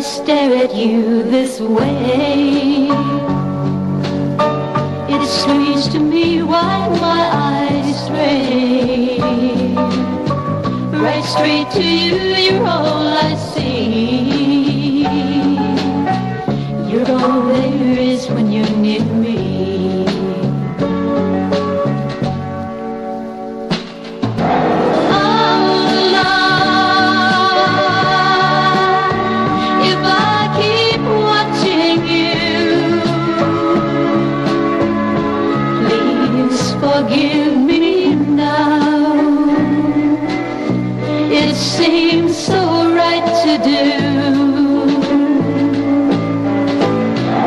stare at you this way? It is strange to me why my eyes stray right straight to you. You're all I see. You're all there is when you're near me. Forgive me now. It seems so right to do.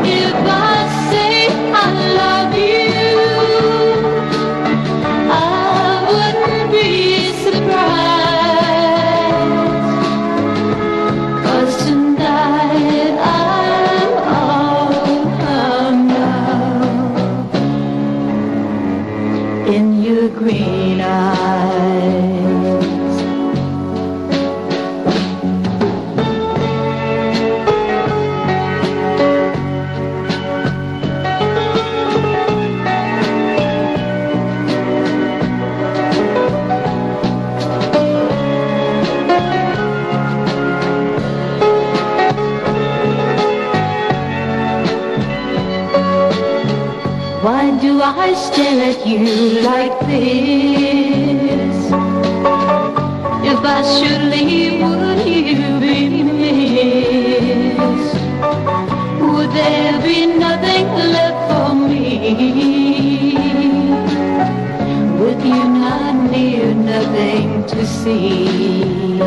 If I say I love you, I wouldn't be surprised, 'cause tonight I'm all hung up in your green eyes. Why do I stare at you like this? If I should leave, would you be missed? Would there be nothing left for me? With you not near, nothing to see.